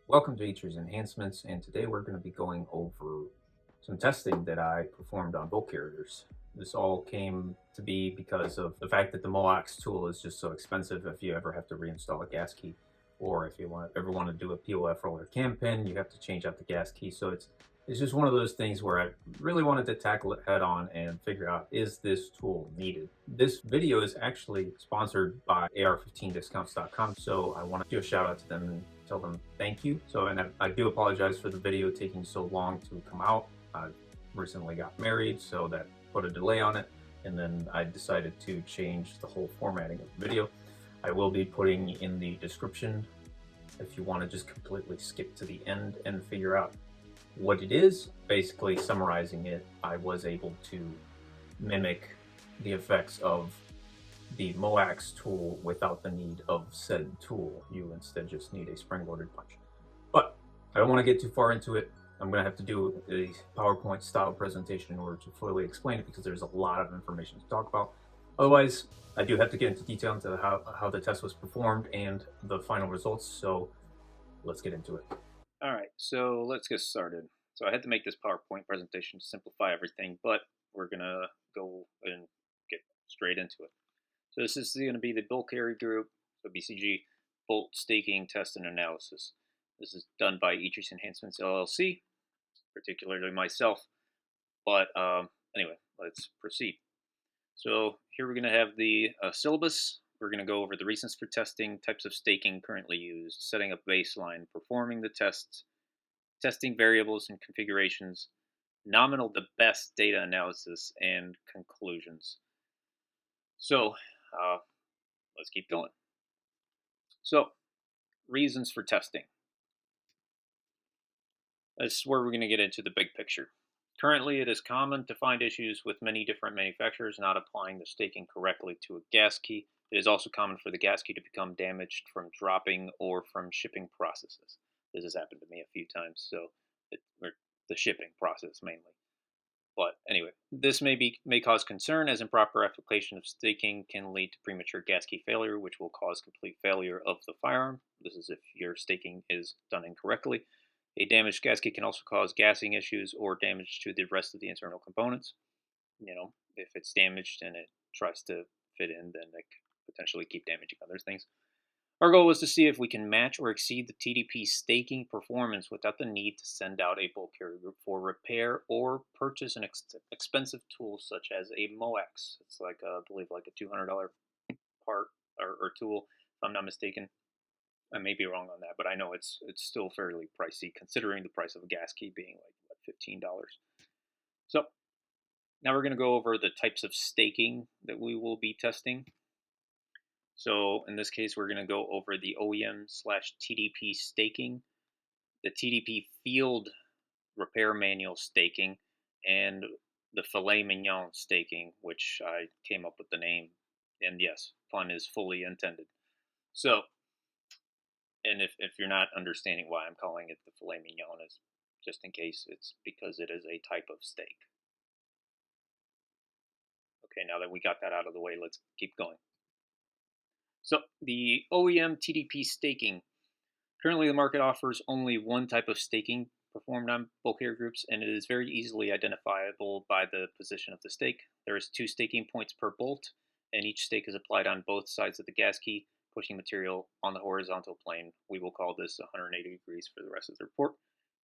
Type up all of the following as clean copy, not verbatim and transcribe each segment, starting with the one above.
Welcome to Features Enhancements, and today we're going to be going over some testing that I performed on bolt carriers. This all came to be because of the fact that the MOAX tool is just so expensive if you ever have to reinstall a gas key, or if you ever want to do a POF roller cam pin, you have to change out the gas key. So it's just one of those things where I really wanted to tackle it head on and figure out, is this tool needed? This video is actually sponsored by AR15discounts.com, so I want to do a shout out to them and tell them thank you. And I do apologize for the video taking so long to come out. I recently got married, so that put a delay on it, and then I decided to change the whole formatting of the video. I will be putting in the description if you want to just completely skip to the end and figure out what it is. Basically summarizing it, I was able to mimic the effects of the MOAX tool without the need of said tool. You instead just need a spring-loaded punch. But I don't want to get too far into it. I'm going to have to do a PowerPoint style presentation in order to fully explain it because there's a lot of information to talk about. Otherwise, I do have to get into detail into how the test was performed and the final results, so let's get into it. All right, so let's get started. So I had to make this PowerPoint presentation to simplify everything, but we're gonna go and get straight into it. So this is going to be the bulk carry group, so BCG, bolt staking test and analysis. This is done by Features Enhancements LLC, particularly myself. But anyway, let's proceed. So here we're going to have the syllabus. We're going to go over the reasons for testing, types of staking currently used, setting up baseline, performing the tests, testing variables and configurations, nominal to best data analysis, and conclusions. So let's keep going. So reasons for testing. This is where we're going to get into the big picture. Currently, it is common to find issues with many different manufacturers not applying the staking correctly to a gas key. It is also common for the gas key to become damaged from dropping or from shipping processes. This has happened to me a few times, so the shipping process mainly. But anyway, this may cause concern as improper application of staking can lead to premature gas key failure, which will cause complete failure of the firearm. This is if your staking is done incorrectly. A damaged gas key can also cause gassing issues or damage to the rest of the internal components. If it's damaged and it tries to fit in, then it could potentially keep damaging other things. Our goal was to see if we can match or exceed the TDP staking performance without the need to send out a bulk carrier group for repair or purchase an expensive tool such as a MOAX. It's like, I believe, like a $200 part or tool, if I'm not mistaken. I may be wrong on that, but I know it's still fairly pricey considering the price of a gas key being like what, $15. So now we're going to go over the types of staking that we will be testing. So in this case, we're going to go over the OEM/TDP staking, the TDP field repair manual staking, and the filet mignon staking, which I came up with the name. And yes, pun is fully intended. So, and if you're not understanding why I'm calling it the filet mignon, is just in case, it's because it is a type of steak. Okay, now that we got that out of the way, let's keep going. So the OEM TDP staking. Currently, the market offers only one type of staking performed on bulk carrier groups, and it is very easily identifiable by the position of the stake. There is 2 staking points per bolt, and each stake is applied on both sides of the gas key, pushing material on the horizontal plane. We will call this 180 degrees for the rest of the report,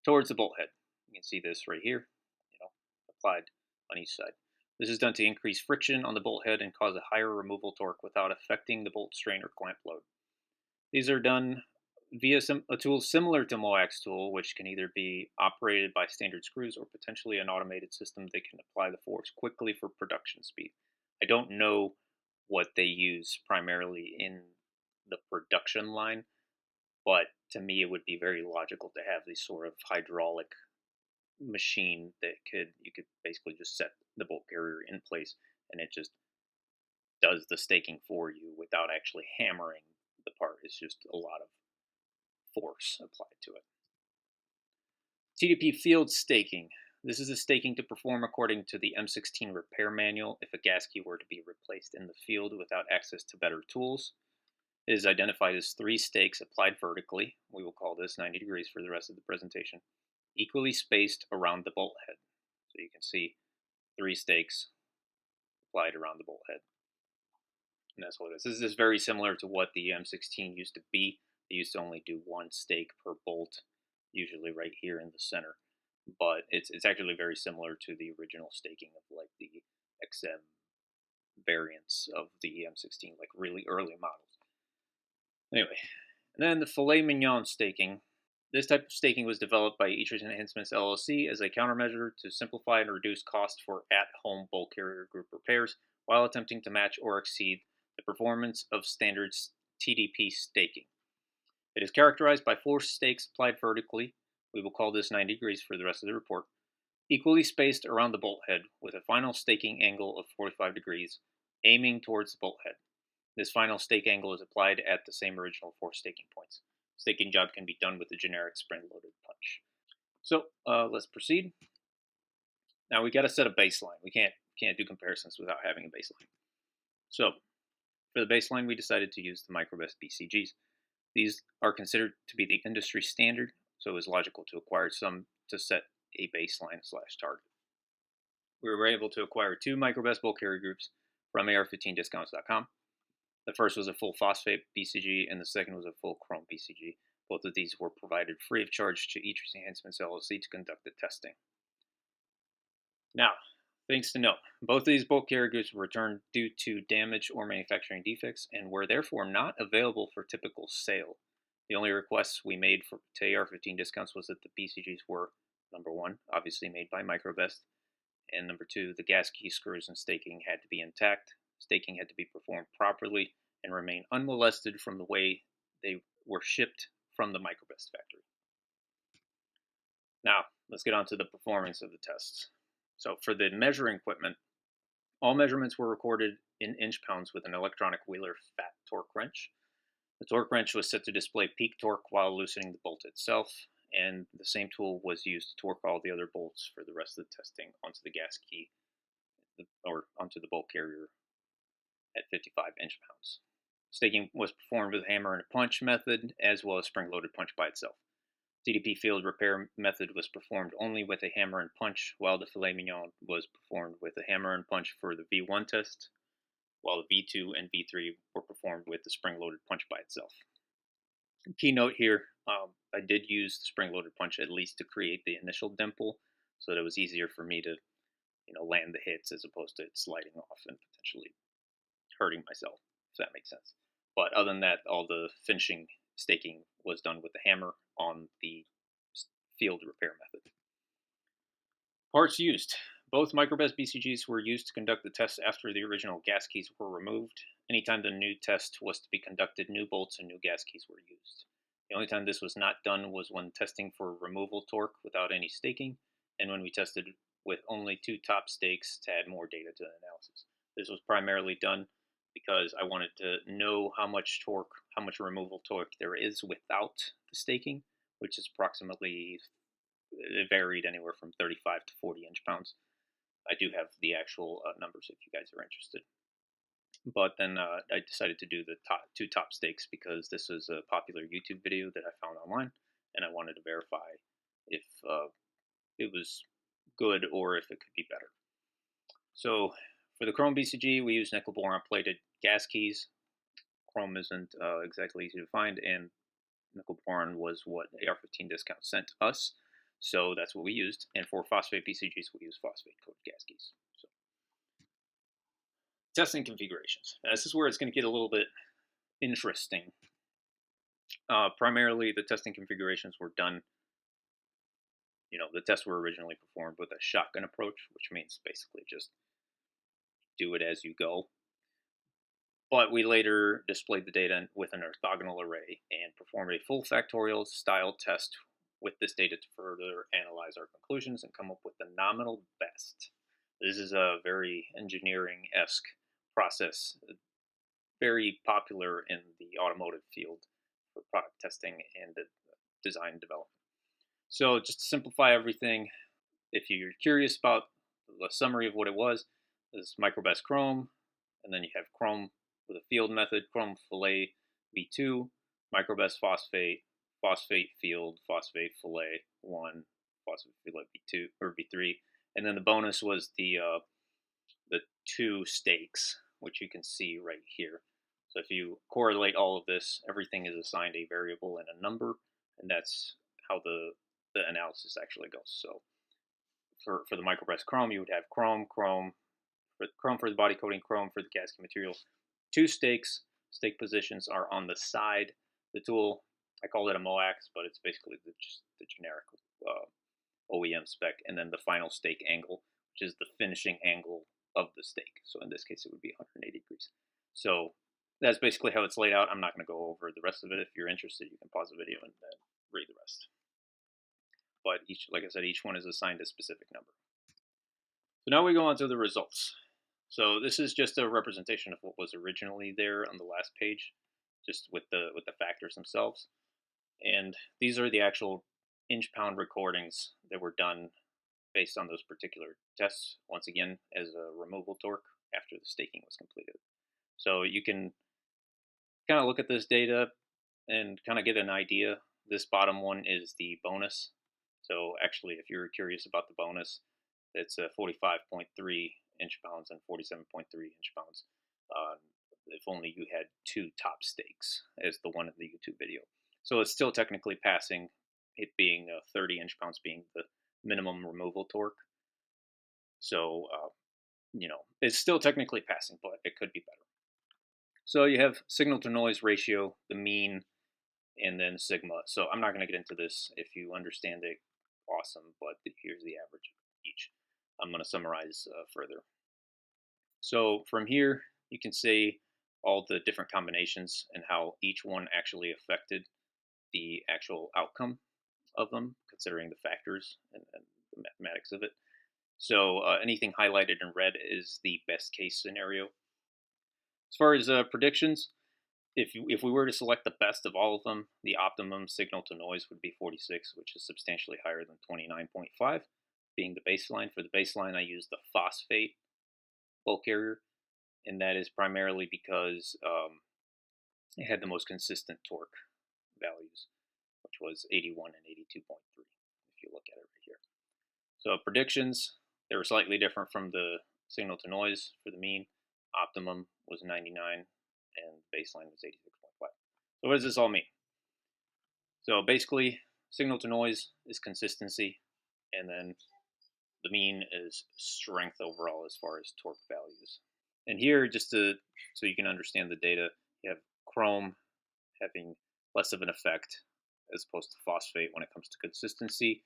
towards the bolt head. You can see this right here, applied on each side. This is done to increase friction on the bolt head and cause a higher removal torque without affecting the bolt strain or clamp load. These are done via a tool similar to MOAX tool, which can either be operated by standard screws or potentially an automated system that can apply the force quickly for production speed. I don't know what they use primarily in the production line, but to me it would be very logical to have this sort of hydraulic machine that you could basically just set the bolt carrier in place and it just does the staking for you without actually hammering the part. It's just a lot of force applied to it. TDP field staking. This is a staking to perform according to the M16 repair manual if a gas key were to be replaced in the field without access to better tools. It is identified as 3 stakes applied vertically. We will call this 90 degrees for the rest of the presentation, equally spaced around the bolt head. So you can see 3 stakes applied around the bolt head. And that's what it is. This is very similar to what the M16 used to be. They used to only do 1 stake per bolt, usually right here in the center. But it's actually very similar to the original staking of like the XM variants of the M16, like really early models. Anyway, and then the filet mignon staking. This type of staking was developed by Eatres Enhancements LLC as a countermeasure to simplify and reduce costs for at-home bulk carrier group repairs while attempting to match or exceed the performance of standard TDP staking. It is characterized by 4 stakes applied vertically. We will call this 90 degrees for the rest of the report, equally spaced around the bolt head with a final staking angle of 45 degrees, aiming towards the bolt head. This final stake angle is applied at the same original 4 staking points. Staking job can be done with a generic spring-loaded punch. So let's proceed. Now we got to set a baseline. We can't do comparisons without having a baseline. So for the baseline, we decided to use the microbest BCGs. These are considered to be the industry standard, so it was logical to acquire some to set a baseline/target. We were able to acquire 2 microbest bulk carrier groups from AR15discounts.com. The first was a full phosphate BCG, and the second was a full chrome BCG. Both of these were provided free of charge to Eatres Enhancements LLC to conduct the testing. Now, things to note. Both of these bulk carrier groups were returned due to damage or manufacturing defects and were therefore not available for typical sale. The only requests we made to AR15 discounts was that the BCGs were, number 1, obviously made by microbest, and number 2, the gas key screws and staking had to be intact. Staking had to be performed properly and remain unmolested from the way they were shipped from the microbest factory. Now, let's get on to the performance of the tests. So for the measuring equipment, all measurements were recorded in inch-pounds with an electronic Wheeler fat torque wrench. The torque wrench was set to display peak torque while loosening the bolt itself, and the same tool was used to torque all the other bolts for the rest of the testing onto the gas key, or onto the bolt carrier at 55 inch-pounds. Staking was performed with a hammer and a punch method, as well as spring-loaded punch by itself. TDP field repair method was performed only with a hammer and punch, while the filet mignon was performed with a hammer and punch for the V1 test, while the V2 and V3 were performed with the spring-loaded punch by itself. Keynote here, I did use the spring-loaded punch at least to create the initial dimple, so that it was easier for me to, land the hits as opposed to it sliding off and potentially hurting myself, if that makes sense. But other than that, all the finishing staking was done with the hammer on the field repair method. Parts used. Both microbest BCGs were used to conduct the test after the original gas keys were removed. Anytime the new test was to be conducted, new bolts and new gas keys were used. The only time this was not done was when testing for removal torque without any staking, and when we tested with only 2 top stakes to add more data to the analysis. This was primarily done because I wanted to know how much torque, how much removal torque there is without the staking, which is approximately, it varied anywhere from 35 to 40 inch-pounds. I do have the actual numbers if you guys are interested. But then I decided to do the 2 top stakes because this was a popular YouTube video that I found online, and I wanted to verify if it was good or if it could be better. So for the chrome BCG, we use nickel boron plated gas keys. Chrome isn't exactly easy to find, and nickel boron was what AR15 discount sent us, so that's what we used. And for phosphate BCGs, we use phosphate coated gas keys. So testing configurations. Now, this is where it's going to get a little bit interesting. Primarily, the testing configurations were done. The tests were originally performed with a shotgun approach, which means basically just do it as you go. But we later displayed the data with an orthogonal array and performed a full Factorial style test with this data to further analyze our conclusions and come up with the nominal best. This is a very engineering-esque process, very popular in the automotive field for product testing and design development. So just to simplify everything, if you're curious about the summary of what it was, this is microbest chrome, and then you have chrome with a field method, chrome fillet V2, microbest phosphate, phosphate field, phosphate fillet 1, phosphate fillet V2 or V3, and then the bonus was the 2 stakes, which you can see right here. So if you correlate all of this, everything is assigned a variable and a number, and that's how the analysis actually goes. So for the microbreast chrome, you would have chrome for the body coating, chrome for the gas key material. 2 stakes. Stake positions are on the side. The tool, I call it a MOAX, but it's basically just the generic OEM spec, and then the final stake angle, which is the finishing angle of the stake. So in this case, it would be 180 degrees. So that's basically how it's laid out. I'm not going to go over the rest of it. If you're interested, you can pause the video and then read the rest. But like I said, each one is assigned a specific number. So now we go on to the results. So this is just a representation of what was originally there on the last page, just with the factors themselves. And these are the actual inch-pound recordings that were done based on those particular tests, once again, as a removal torque after the staking was completed. So you can kind of look at this data and kind of get an idea. This bottom one is the bonus. So actually, if you're curious about the bonus, it's 45.3 inch-pounds and 47.3 inch-pounds. If only you had 2 top stakes, as the one in the YouTube video. So it's still technically passing, it being 30 inch-pounds being the minimum removal torque. So, it's still technically passing, but it could be better. So you have signal to noise ratio, the mean, and then sigma. So I'm not going to get into this. If you understand it, awesome, but here's the average of each. I'm going to summarize further. So from here, you can see all the different combinations and how each one actually affected the actual outcome of them, considering the factors and the mathematics of it. So anything highlighted in red is the best case scenario. As far as predictions, if we were to select the best of all of them, the optimum signal to noise would be 46, which is substantially higher than 29.5, being the baseline. For the baseline, I use the phosphate bulk carrier, and that is primarily because it had the most consistent torque values, which was 81 and 82.3, if you look at it right here. So predictions, they were slightly different from the signal to noise for the mean. Optimum was 99 and baseline was 86.5. So what does this all mean? So basically, signal to noise is consistency, and then the mean is strength overall as far as torque values. And here, just so you can understand the data, you have chrome having less of an effect as opposed to phosphate when it comes to consistency.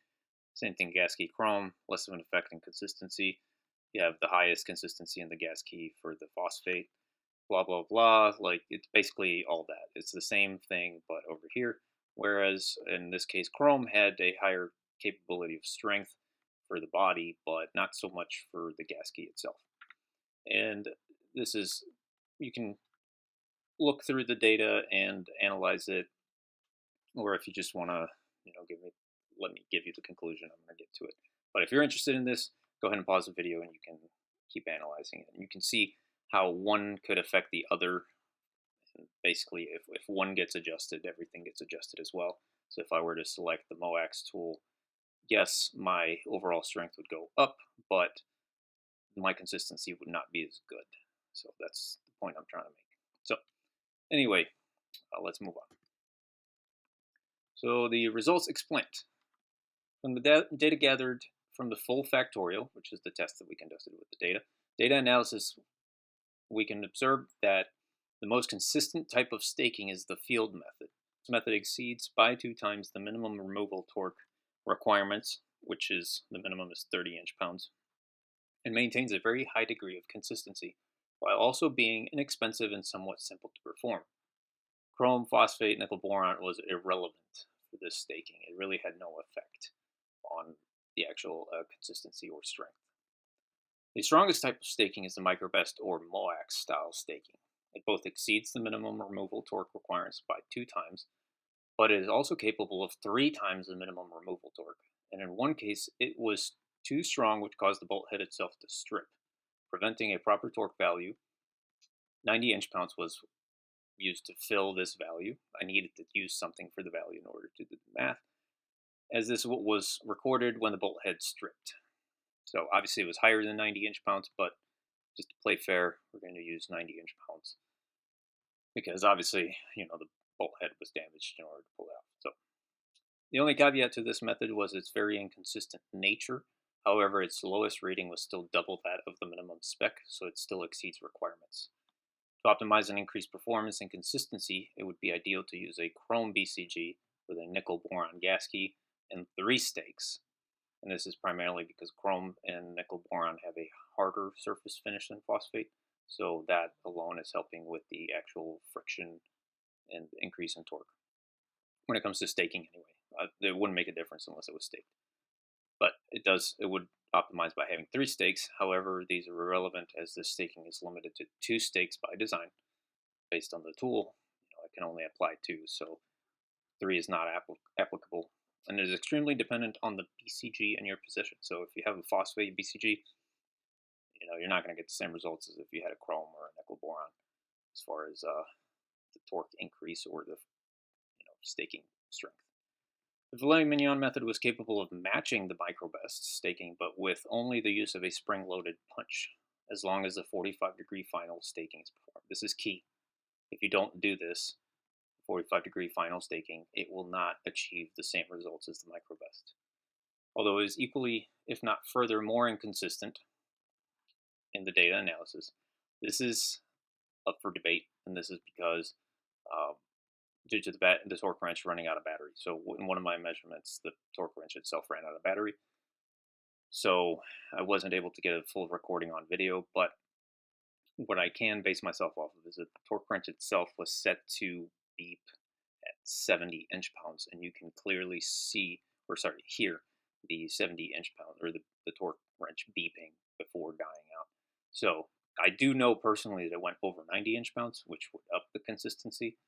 Same thing, gas key chrome, less of an effect in consistency. You have the highest consistency in the gas key for the phosphate, blah, blah, blah. Like, it's basically all that. It's the same thing, but over here. Whereas, in this case, chrome had a higher capability of strength for the body, but not so much for the gas key itself. And this is, you can look through the data and analyze it, or if you just want to, let me give you the conclusion, I'm going to get to it. But if you're interested in this, go ahead and pause the video and you can keep analyzing it. And you can see how one could affect the other. And basically, if one gets adjusted, everything gets adjusted as well. So if I were to select the MOAX tool, yes, my overall strength would go up, but my consistency would not be as good. So that's the point I'm trying to make. So anyway, let's move on. So the results explained. From the data gathered from the full factorial, which is the test that we conducted with the data analysis, we can observe that the most consistent type of staking is the field method. This method exceeds by 2 times the minimum removal torque requirements, which is the minimum is 30 inch-pounds, and maintains a very high degree of consistency, while also being inexpensive and somewhat simple to perform. Chrome, phosphate, nickel boron was irrelevant for this staking. It really had no effect on the actual consistency or strength. The strongest type of staking is the microbest or MOAX style staking. It both exceeds the minimum removal torque requirements by 2 times, but it is also capable of 3 times the minimum removal torque. And in one case, it was too strong, which caused the bolt head itself to strip, preventing a proper torque value. 90 inch-pounds was use to fill this value. I needed to use something for the value in order to do the math, as this was recorded when the bolt head stripped. So obviously it was higher than 90 inch-pounds, but just to play fair, we're going to use 90 inch-pounds because obviously, the bolt head was damaged in order to pull it out. So the only caveat to this method was its very inconsistent nature. However, its lowest rating was still double that of the minimum spec, so it still exceeds requirements. To optimize and increase performance and consistency, it would be ideal to use a chrome BCG with a nickel boron gas key and 3 stakes. And this is primarily because chrome and nickel boron have a harder surface finish than phosphate, so that alone is helping with the actual friction and increase in torque. When it comes to staking anyway, it wouldn't make a difference unless it was staked. But it would optimize by having 3 stakes. However, these are irrelevant as this staking is limited to 2 stakes by design. Based on the tool, it can only apply 2, so 3 is not applicable. And it is extremely dependent on the BCG and your position. So if you have a phosphate BCG, you're not going to get the same results as if you had a chrome or a nickel boron as far as the torque increase or the staking strength. The filet mignon method was capable of matching the microbest staking, but with only the use of a spring-loaded punch, as long as the 45-degree final staking is performed. This is key. If you don't do this, 45-degree final staking, it will not achieve the same results as the microbest. Although it is equally, if not further, more inconsistent in the data analysis, this is up for debate, and this is because due to the torque wrench running out of battery. So in one of my measurements, the torque wrench itself ran out of battery. So I wasn't able to get a full recording on video, but what I can base myself off of is that the torque wrench itself was set to beep at 70 inch-pounds, and you can clearly hear the 70 inch-pound or the torque wrench beeping before dying out. So I do know personally that it went over 90 inch-pounds, which would up the consistency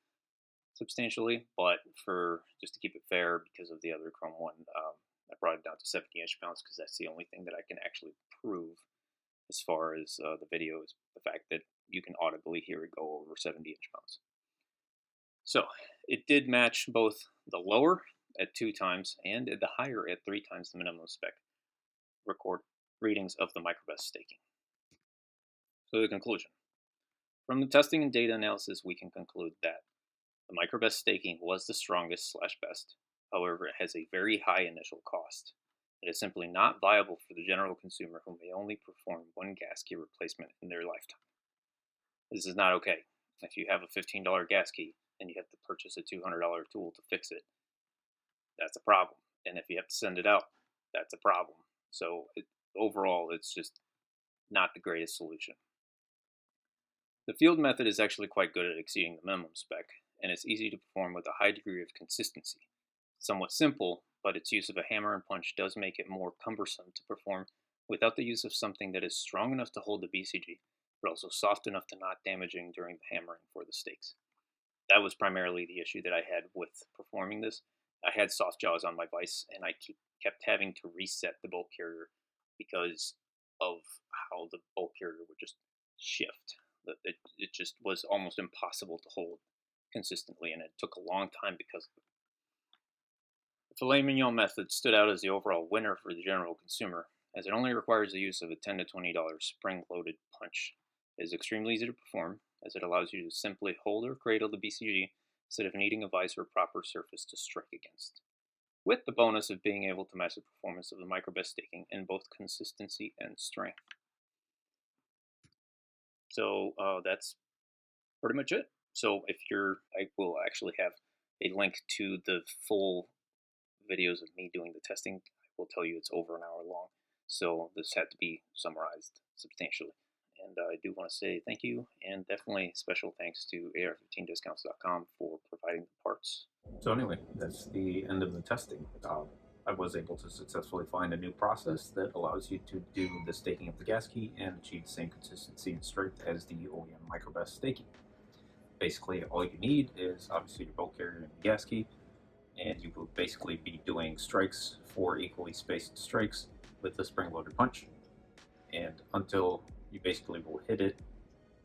substantially, but for just to keep it fair, because of the other chrome one, I brought it down to 70 inch-pounds because that's the only thing that I can actually prove as far as the video is the fact that you can audibly hear it go over 70 inch-pounds. So it did match both the lower at 2 times and the higher at 3 times the minimum spec record readings of the microbest staking. So the conclusion. From the testing and data analysis, we can conclude that the microbest staking was the strongest/best. However, it has a very high initial cost. It is simply not viable for the general consumer who may only perform 1 gas key replacement in their lifetime. This is not okay. If you have a $15 gas key and you have to purchase a $200 tool to fix it, that's a problem. And if you have to send it out, that's a problem. So overall, it's just not the greatest solution. The field method is actually quite good at exceeding the minimum spec, and it's easy to perform with a high degree of consistency. It's somewhat simple, but its use of a hammer and punch does make it more cumbersome to perform without the use of something that is strong enough to hold the BCG, but also soft enough to not damaging during the hammering for the stakes. That was primarily the issue that I had with performing this. I had soft jaws on my vise, and I kept having to reset the bolt carrier because of how the bolt carrier would just shift. It just was almost impossible to hold consistently, and it took a long time because of it. The filet mignon method stood out as the overall winner for the general consumer, as it only requires the use of a $10 to $20 spring-loaded punch. It is extremely easy to perform, as it allows you to simply hold or cradle the BCG instead of needing a vise or proper surface to strike against, with the bonus of being able to match the performance of the microbest staking in both consistency and strength. So that's pretty much it. So I will actually have a link to the full videos of me doing the testing. I will tell you it's over an hour long, so this had to be summarized substantially. And I do want to say thank you, and definitely special thanks to AR15discounts.com for providing the parts. So anyway, that's the end of the testing. I was able to successfully find a new process that allows you to do the staking of the gas key and achieve the same consistency and strength as the OEM microbest staking. Basically, all you need is obviously your bolt carrier and the gas key, and you will basically be doing strikes, 4 equally spaced strikes with the spring-loaded punch, and until you basically will hit it,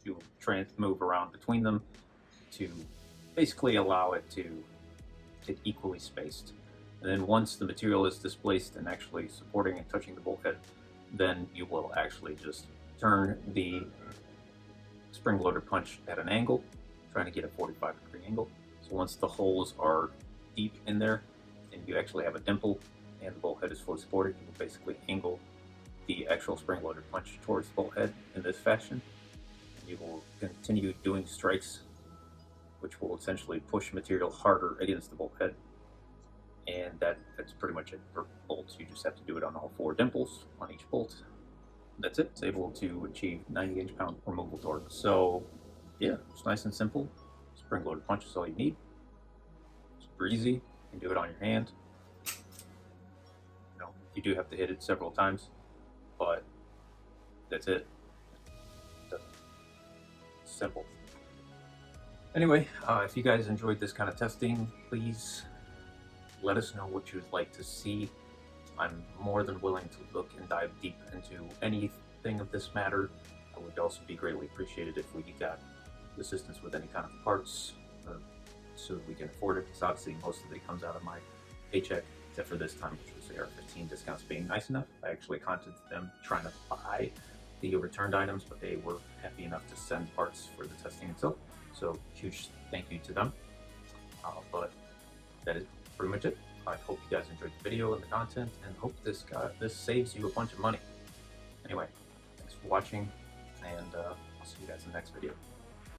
you will move around between them to basically allow it to get equally spaced. And then once the material is displaced and actually supporting and touching the bulkhead, then you will actually just turn the spring loaded punch at an angle, trying to get a 45-degree angle. So once the holes are deep in there and you actually have a dimple and the bulkhead is fully supported, you will basically angle the actual spring loaded punch towards the bulkhead in this fashion. And you will continue doing strikes which will essentially push material harder against the bulkhead. And that's pretty much it for bolts. You just have to do it on all 4 dimples on each bolt. That's it. It's able to achieve 90 inch-pound removal torque. So yeah, it's nice and simple. Spring-loaded punch is all you need. Super easy. You can do it on your hand. You do have to hit it several times, but that's it. Simple. Anyway, if you guys enjoyed this kind of testing, please let us know what you'd like to see. I'm more than willing to look and dive deep into anything of this matter. It would also be greatly appreciated if we got assistance with any kind of parts so that we can afford it, because obviously most of it comes out of my paycheck, except for this time, which was the AR15 discounts being nice enough. I actually contacted them trying to buy the returned items, but they were happy enough to send parts for the testing itself. So huge thank you to them. But that is pretty much it. I hope you guys enjoyed the video and the content, and hope this saves you a bunch of money. Anyway, thanks for watching, and I'll see you guys in the next video.